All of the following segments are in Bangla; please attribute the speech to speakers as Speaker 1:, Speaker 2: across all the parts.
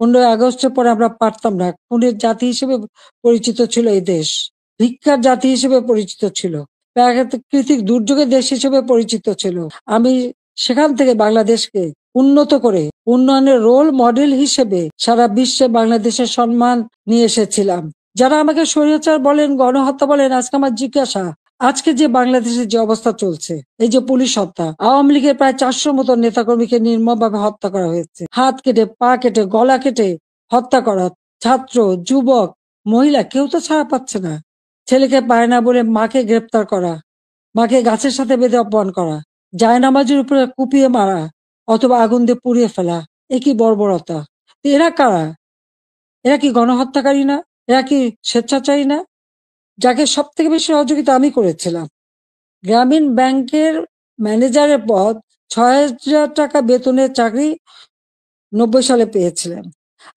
Speaker 1: 15ই আগস্টের পরে আমরা পারতাম না। খুনের জাতি হিসেবে পরিচিত ছিল এই দেশ। ভিক্ষার জাতি হিসেবে পরিচিত ছিল। প্রাকৃতিক দুর্যোগের দেশ হিসেবে পরিচিত ছিল। আমি সেখান থেকে বাংলাদেশকে উন্নত করে উন্নয়নের রোল মডেল হিসেবে সারা বিশ্বে বাংলাদেশের সম্মান নিয়ে এসেছিলাম। যারা আমাকে স্বৈরাচার বলেন, গণহত্যা বলেন, আজকে আমার জিজ্ঞাসা, আজকে যে বাংলাদেশের যে অবস্থা চলছে, এই যে পুলিশ হত্যা, আওয়ামী লীগের প্রায় 400 মতো নেতাকর্মীকে নির্মমভাবে হত্যা করা হয়েছে, হাত কেটে, পা কেটে, গলা কেটে হত্যা করা, ছাত্র, যুবক, মহিলা কেউ তো ছাড়া পাচ্ছে না। ছেলেকে পায় না বলে মাকে গ্রেপ্তার করা, মাকে গাছের সাথে বেঁধে অপমান করা, জায়নামাজের উপরে কুপিয়ে মারা অথবা আগুন দিয়ে পুড়িয়ে ফেলা, এ কি বর্বরতা! তো এরা কারা? এরা কি গণহত্যাকারী না? এরা কি স্বেচ্ছাচারী না? যাকে সব থেকে বেশি সহযোগিতা আমি করেছিলাম। গ্রামীণ ব্যাংকের ম্যানেজারের পদ, 6,000 টাকা বেতনের চাকরি 90 সালে পেয়েছিলেন।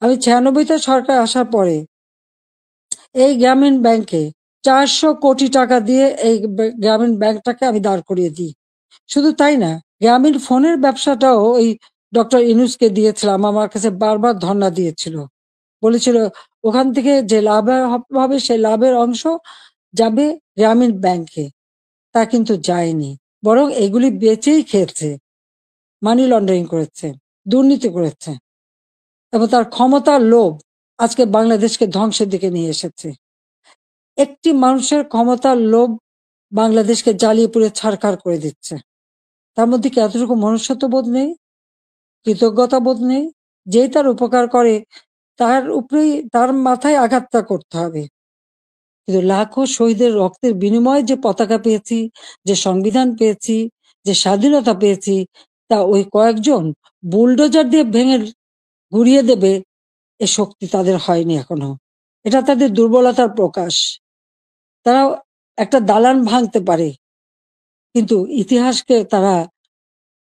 Speaker 1: আমি 96তে সরকার আসার পরে এই গ্রামীণ ব্যাংকে 400 কোটি টাকা দিয়ে এই গ্রামীণ ব্যাংকটাকে আমি দাঁড় করিয়ে দিই। শুধু তাই না, গ্রামীণ ফোনের ব্যবসাটাও ওই ডক্টর ইউনূসকে দিয়েছিলাম। আমার কাছে বারবার ধর্ণা দিয়েছিল, বলেছিল ওখান থেকে যে লাভ হবে সেই লাভের অংশ যাবে গ্রামীণ ব্যাংকে। তা কিন্তু যায়নি, বরং এগুলি বেচেই খেয়েছে, মানি লন্ডারিং করেছে, দুর্নীতি করেছে এবং তার ক্ষমতার লোভ আজকে বাংলাদেশকে ধ্বংসের দিকে নিয়ে এসেছে। একটি মানুষের ক্ষমতার লোভ বাংলাদেশকে জ্বালিয়ে পুড়ে ছারখার করে দিচ্ছে। তার মধ্যে কি এতটুকু মনুষ্যত্ব বোধ নেই? কৃতজ্ঞতা বোধ নেই? যেই তার উপকার করে তার উপরেই তার মাথায় আঘাতটা করতে হবে। কিন্তু লাখো শহীদের রক্তের বিনিময়ে যে পতাকা পেয়েছি, যে সংবিধান পেয়েছি, যে স্বাধীনতা পেয়েছি, তা ওই কয়েকজন বুলডোজার দিয়ে ভেঙে গুড়িয়ে দেবে এ শক্তি তাদের হয়নি এখনো। এটা তাদের দুর্বলতার প্রকাশ। তারা একটা দালান ভাঙতে পারে, কিন্তু ইতিহাসকে তারা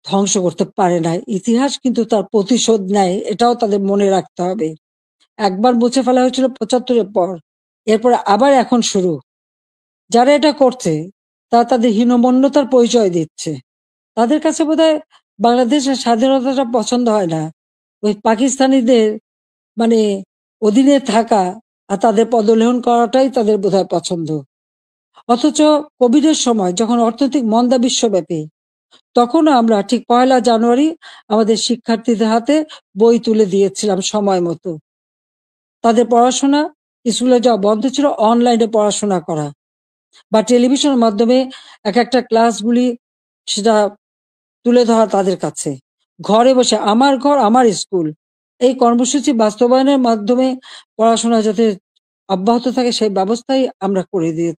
Speaker 1: ধ্বংস করতে পারে না। ইতিহাস কিন্তু তার প্রতিশোধ নেয়, এটাও তাদের মনে রাখতে হবে। একবার মুছে ফেলা হয়েছিল 75-এর পর, এরপরে আবার এখন শুরু। যারা এটা করছে তারা তাদের হীনমন্যতার পরিচয় দিচ্ছে। তাদের কাছে বোধহয় বাংলাদেশের স্বাধীনতাটা পছন্দ হয় না, ওই পাকিস্তানিদের মানে অধীনে থাকা আর তাদের পদলেহন করাটাই তাদের বোধহয় পছন্দ। অথচ কোভিডের সময় যখন অর্থনৈতিক মন্দা বিশ্বব্যাপী, তখনও আমরা ঠিক 1লা জানুয়ারি আমাদের শিক্ষার্থীদের হাতে বই তুলে দিয়েছিলাম সময় মতো। তাদের পড়াশোনা, স্কুলে যাওয়া বন্ধ ছিল, অনলাইনে পড়াশোনা করা বা টেলিভিশনের মাধ্যমে এক একটা ক্লাসগুলি সেটা তুলে ধরা তাদের কাছে। ঘরে বসে আমার ঘর আমার স্কুল এই কর্মসূচি বাস্তবায়নের মাধ্যমে পড়াশোনা যাতে অব্যাহত থাকে সেই ব্যবস্থাই আমরা করে দিয়েছি।